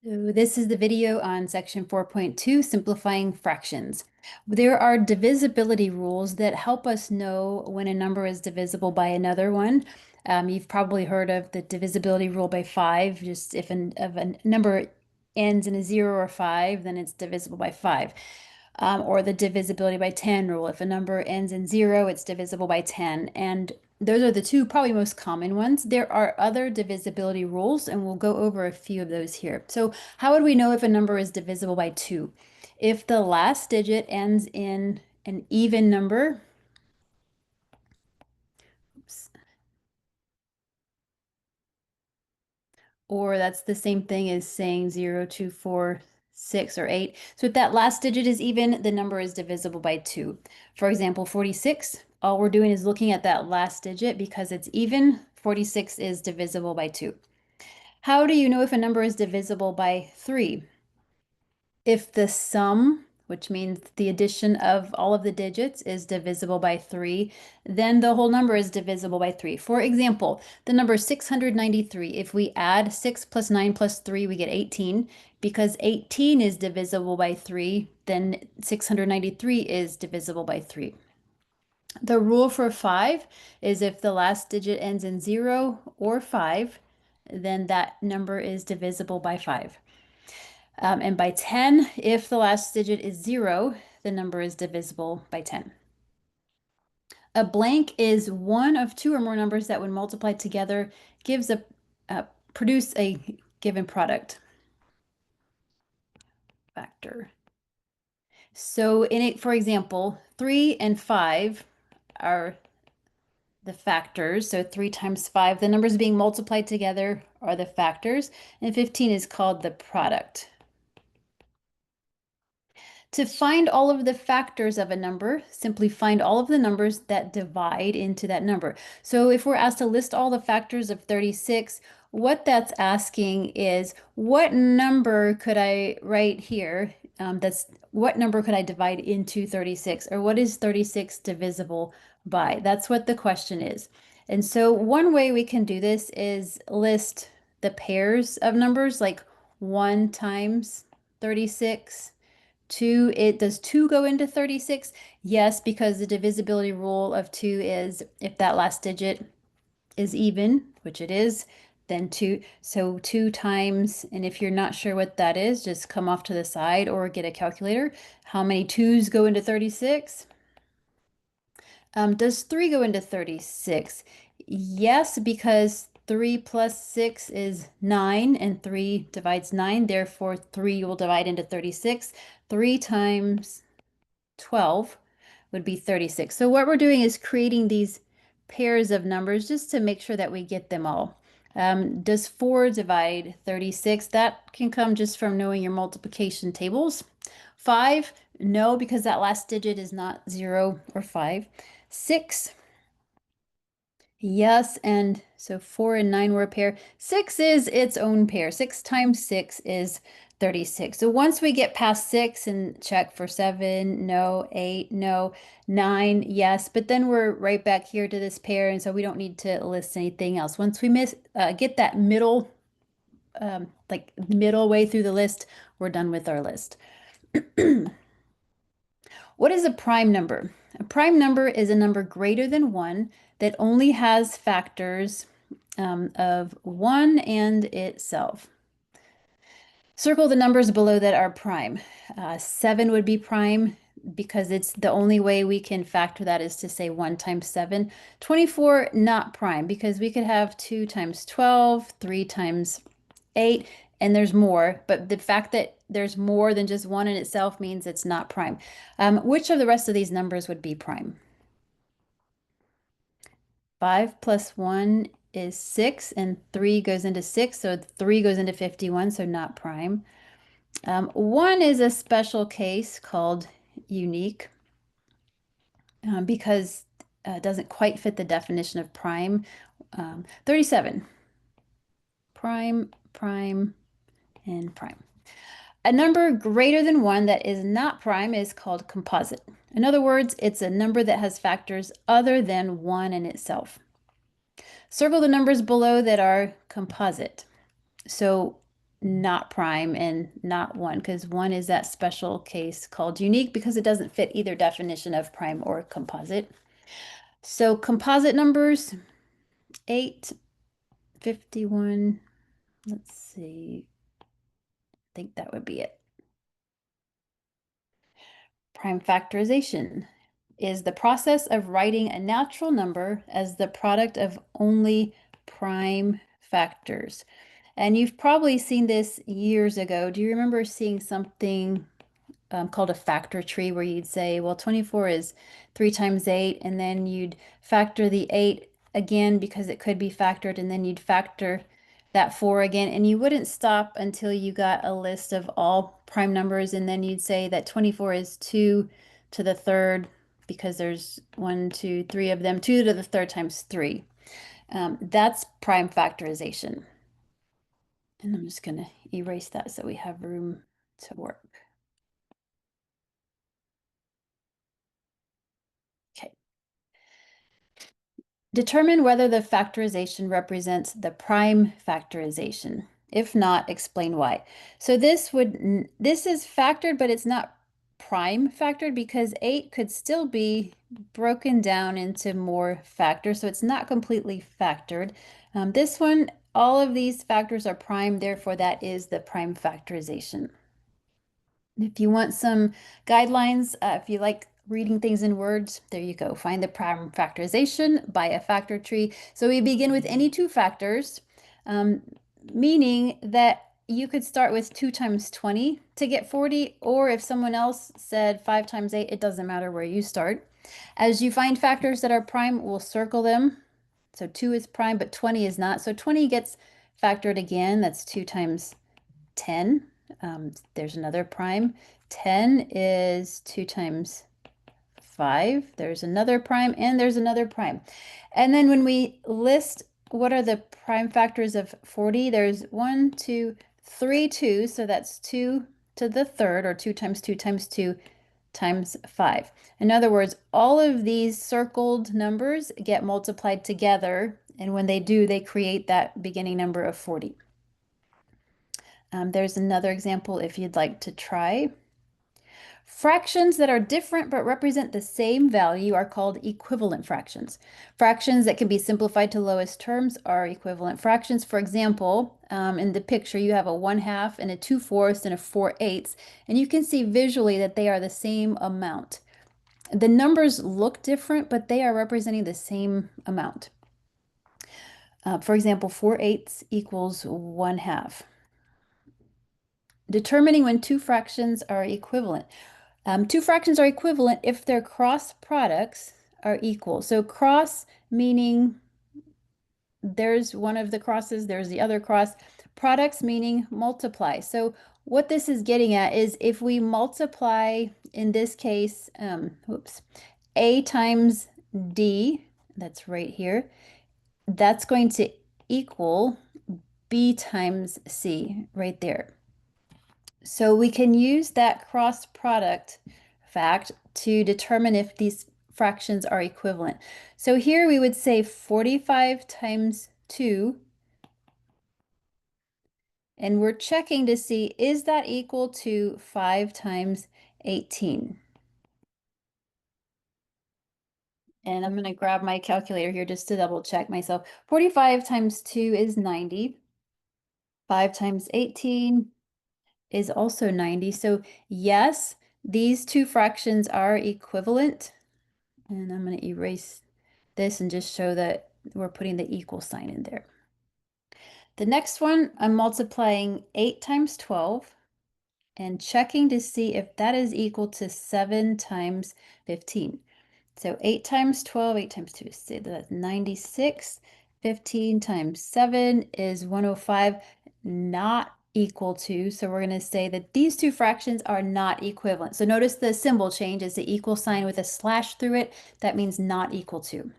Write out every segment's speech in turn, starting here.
So this is the video on section 4.2, simplifying fractions. There are divisibility rules that help us know when a number is divisible by another one. You've probably heard of the divisibility rule by 5. Just if a number ends in a 0 or 5, then it's divisible by 5. Or the divisibility by 10 rule. If a number ends in 0, it's divisible by 10. And those are the two probably most common ones. There are other divisibility rules, and we'll go over a few of those here. So how would we know if a number is divisible by 2? If the last digit ends in an even number, oops, or that's the same thing as saying 0, 2, 4, 6, or 8. So if that last digit is even, the number is divisible by 2. For example, 46, all we're doing is looking at that last digit because it's even. 46 is divisible by 2. How do you know if a number is divisible by 3? If the sum, which means the addition of all of the digits, is divisible by 3, then the whole number is divisible by 3. For example, the number 693, if we add 6 plus 9 plus 3, we get 18. Because 18 is divisible by 3, then 693 is divisible by 3. The rule for 5 is if the last digit ends in 0 or 5, then that number is divisible by 5. And by 10, if the last digit is 0, the number is divisible by 10. A blank is one of two or more numbers that when multiplied together produce a given product. Factor. So for example, 3 and 5 are the factors. So 3 times 5, the numbers being multiplied together are the factors, and 15 is called the product. To find all of the factors of a number, simply find all of the numbers that divide into that number. So if we're asked to list all the factors of 36, what that's asking is what number could I write here? What number could I divide into 36? Or what is 36 divisible by? That's what the question is. And so one way we can do this is list the pairs of numbers, like 1 times 36. 2, does 2 go into 36? Yes, because the divisibility rule of 2 is if that last digit is even, which it is, then 2. So 2 times, and if you're not sure what that is, just come off to the side or get a calculator. How many 2's go into 36? Does 3 go into 36? Yes, because 3 plus 6 is 9, and 3 divides 9. Therefore, 3 will divide into 36. 3 times 12 would be 36. So what we're doing is creating these pairs of numbers just to make sure that we get them all. Does 4 divide 36? That can come just from knowing your multiplication tables. 5, no, because that last digit is not 0 or 5. 6, yes, and so 4 and 9 were a pair. 6 is its own pair. 6 times 6 is 36. So once we get past 6 and check for 7, no, 8, no, 9, yes, but then we're right back here to this pair, and so we don't need to list anything else. Once we get that middle, like middle way through the list, we're done with our list. What is a prime number? A prime number is a number greater than 1 that only has factors of 1 and itself. Circle the numbers below that are prime. 7 would be prime because it's the only way we can factor that is to say 1 times 7. 24, not prime, because we could have 2 times 12, 3 times 8, and there's more. But the fact that there's more than just 1 in itself means it's not prime. Which of the rest of these numbers would be prime? 5 plus 1 is 6, and 3 goes into 6, so 3 goes into 51, so not prime. 1 is a special case called unique because it doesn't quite fit the definition of prime. 37, prime, prime, and prime. A number greater than 1 that is not prime is called composite. In other words, it's a number that has factors other than 1 in itself. Circle the numbers below that are composite. So not prime and not 1, because 1 is that special case called unique because it doesn't fit either definition of prime or composite. So composite numbers, 8, 51, let's see, I think that would be it. Prime factorization is the process of writing a natural number as the product of only prime factors. And you've probably seen this years ago. Do you remember seeing something called a factor tree where you'd say, well, 24 is 3 times 8, and then you'd factor the 8 again because it could be factored, and then you'd factor that 4 again, and you wouldn't stop until you got a list of all prime numbers, and then you'd say that 24 is 2 to the third because there's 1, 2, 3 of them, 2 to the third times 3. That's prime factorization. And I'm just going to erase that so we have room to work. Okay. Determine whether the factorization represents the prime factorization. If not, explain why. So this is factored, but it's not prime factored because 8 could still be broken down into more factors. So it's not completely factored. This one, all of these factors are prime, therefore that is the prime factorization. If you want some guidelines, if you like reading things in words, there you go. Find the prime factorization by a factor tree. So we begin with any two factors, meaning that you could start with 2 times 20 to get 40, or if someone else said 5 times 8, it doesn't matter where you start. As you find factors that are prime, we'll circle them. So 2 is prime, but 20 is not. So 20 gets factored again. That's 2 times 10. There's another prime. 10 is 2 times 5. There's another prime, and there's another prime. And then when we list what are the prime factors of 40, there's 1, 2, 3 2s, so that's 2 to the third, or 2 times 2 times 2 times 5. In other words, all of these circled numbers get multiplied together, and when they do, they create that beginning number of 40. There's another example if you'd like to try. Fractions that are different but represent the same value are called equivalent fractions. Fractions that can be simplified to lowest terms are equivalent fractions. For example, in the picture, you have a 1/2 and a 2/4 and a 4/8, and you can see visually that they are the same amount. The numbers look different, but they are representing the same amount. For example, 4/8 equals 1/2. Determining when two fractions are equivalent. Two fractions are equivalent if their cross products are equal. So cross meaning there's one of the crosses, there's the other cross. Products meaning multiply. So what this is getting at is if we multiply, in this case, A times D, that's right here, that's going to equal B times C right there. So we can use that cross product fact to determine if these fractions are equivalent. So here we would say 45 times 2, and we're checking to see, is that equal to 5 times 18? And I'm going to grab my calculator here just to double check myself. 45 times 2 is 90. 5 times 18 is also 90. So yes, these two fractions are equivalent. And I'm going to erase this and just show that we're putting the equal sign in there. The next one, I'm multiplying 8 times 12 and checking to see if that is equal to 7 times 15. So 8 times 12, 8 times 2 is that's 96. 15 times 7 is 105, not equal to. So we're going to say that these two fractions are not equivalent. So notice the symbol change is the equal sign with a slash through it. That means not equal to.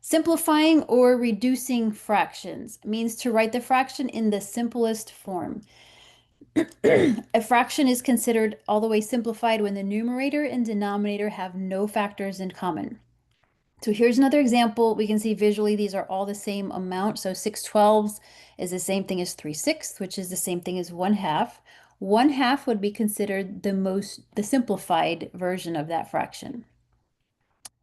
Simplifying or reducing fractions means to write the fraction in the simplest form. A fraction is considered all the way simplified when the numerator and denominator have no factors in common. So here's another example. We can see visually these are all the same amount. So 6/12 is the same thing as 3/6, which is the same thing as 1/2. 1/2 would be considered the simplified version of that fraction.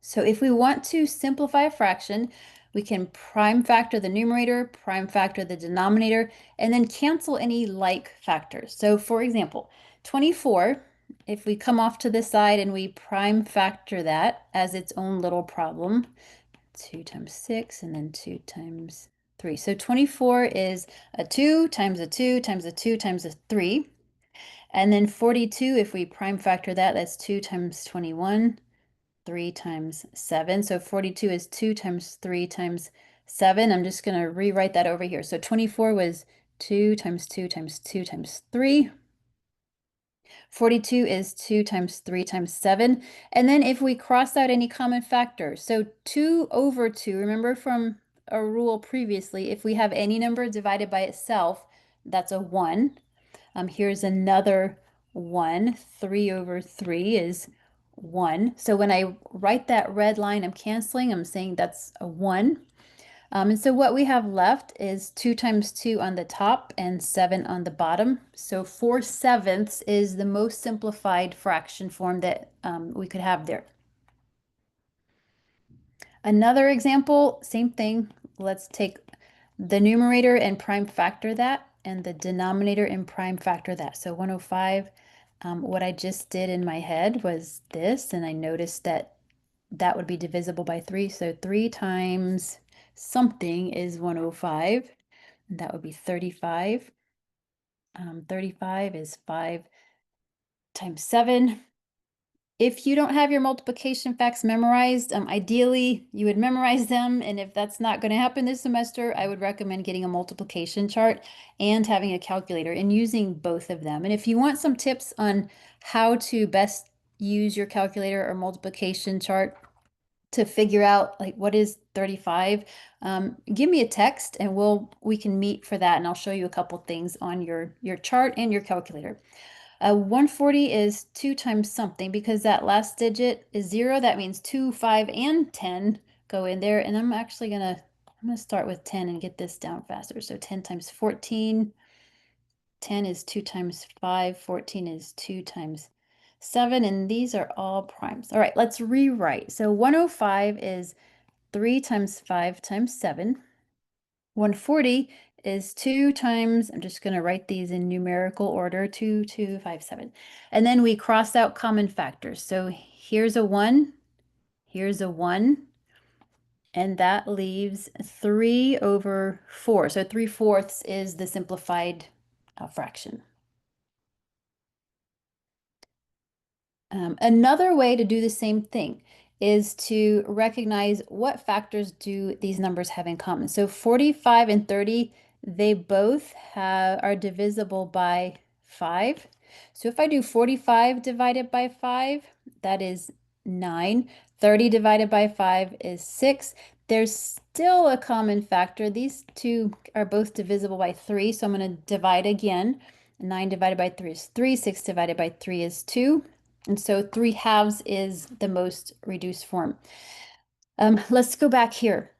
So if we want to simplify a fraction, we can prime factor the numerator, prime factor the denominator, and then cancel any like factors. So for example, 24, if we come off to the side and we prime factor that as its own little problem, 2 times 6 and then 2 times 3. So 24 is a 2 times a 2 times a 2 times a 3. And then 42, if we prime factor that, that's 2 times 21, 3 times 7. So 42 is 2 times 3 times 7. I'm just going to rewrite that over here. So 24 was 2 times 2 times 2 times 3. 42 is 2 times 3 times 7. And then if we cross out any common factors, so 2 over 2, remember from a rule previously, if we have any number divided by itself, that's a 1. Here's another 1. 3 over 3 is 1. So when I write that red line, I'm canceling. I'm saying that's a 1. And so what we have left is 2 times 2 on the top and 7 on the bottom. So 4/7 is the most simplified fraction form that we could have there. Another example, same thing. Let's take the numerator and prime factor that, and the denominator and prime factor that. So 105, what I just did in my head was this, and I noticed that that would be divisible by 3. So 3 times something is 105. And that would be 35. 35 is 5 times 7. If you don't have your multiplication facts memorized, ideally you would memorize them. And if that's not going to happen this semester, I would recommend getting a multiplication chart and having a calculator and using both of them. And if you want some tips on how to best use your calculator or multiplication chart to figure out like what is 35, give me a text and we can meet for that, and I'll show you a couple things on your chart and your calculator. 140 is 2 times something because that last digit is 0. That means 2, 5, and 10 go in there. And I'm gonna start with 10 and get this down faster. So 10 times 14, 10 is 2 times 5, 14 is 2 times 7, and these are all primes. All right, let's rewrite. So 105 is 3 times 5 times 7. 140 is 2 times, I'm just going to write these in numerical order, 2, 2, 5, 7. And then we cross out common factors. So here's a 1, here's a 1, and that leaves 3 over 4. So 3/4 is the simplified fraction. Another way to do the same thing is to recognize what factors do these numbers have in common. So 45 and 30, they both are divisible by 5. So if I do 45 divided by 5, that is 9. 30 divided by 5 is 6. There's still a common factor. These two are both divisible by 3, so I'm going to divide again. 9 divided by 3 is 3. 6 divided by 3 is 2. And so 3/2 is the most reduced form. Let's go back here.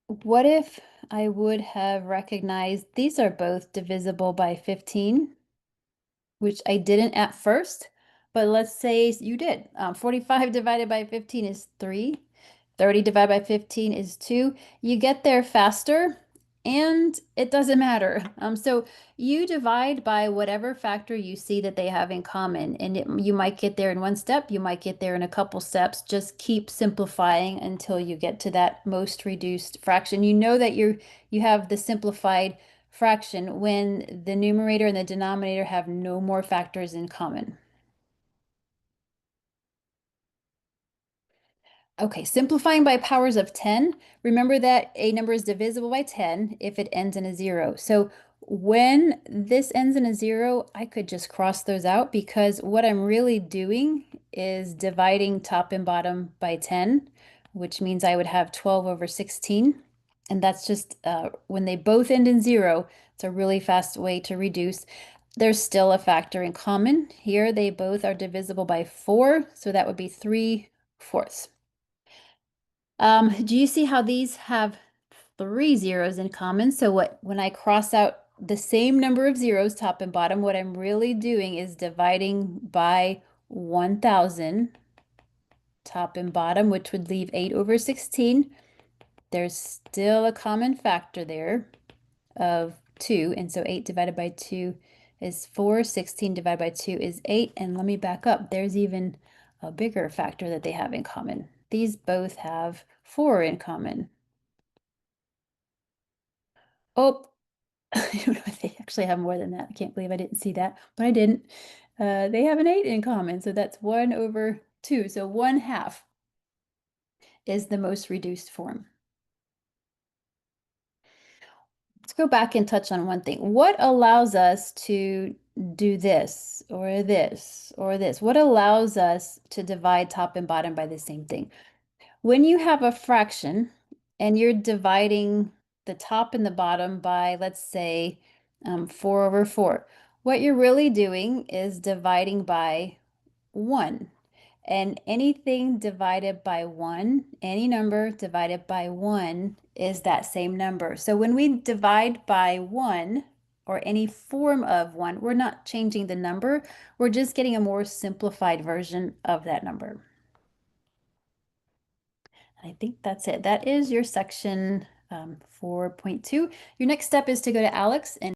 What if I would have recognized these are both divisible by 15, which I didn't at first, but let's say you did. 45 divided by 15 is 3. 30 divided by 15 is 2. You get there faster and it doesn't matter. So you divide by whatever factor you see that they have in common, and you might get there in one step, you might get there in a couple steps. Just keep simplifying until you get to that most reduced fraction. You know that you have the simplified fraction when the numerator and the denominator have no more factors in common. Okay, simplifying by powers of 10. Remember that a number is divisible by 10 if it ends in a 0. So when this ends in a 0, I could just cross those out because what I'm really doing is dividing top and bottom by 10, which means I would have 12 over 16. And that's just when they both end in 0, it's a really fast way to reduce. There's still a factor in common. Here they both are divisible by 4, so that would be 3/4. Do you see how these have 3 zeros in common? So when I cross out the same number of zeros, top and bottom, what I'm really doing is dividing by 1,000, top and bottom, which would leave 8 over 16. There's still a common factor there of 2, and so 8 divided by 2 is 4, 16 divided by 2 is 8, and let me back up. There's even a bigger factor that they have in common. These both have 4 in common. Oh, I don't know if they actually have more than that. I can't believe I didn't see that, but I didn't. They have an 8 in common, so that's 1 over 2. So 1/2 is the most reduced form. Let's go back and touch on one thing. What allows us to do this or this or this? What allows us to divide top and bottom by the same thing? When you have a fraction and you're dividing the top and the bottom by, let's say, 4 over 4, what you're really doing is dividing by 1. And anything divided by 1, any number divided by 1 is that same number. So when we divide by 1, or any form of 1, we're not changing the number. We're just getting a more simplified version of that number. I think that's it. That is your section 4.2. Your next step is to go to Alex and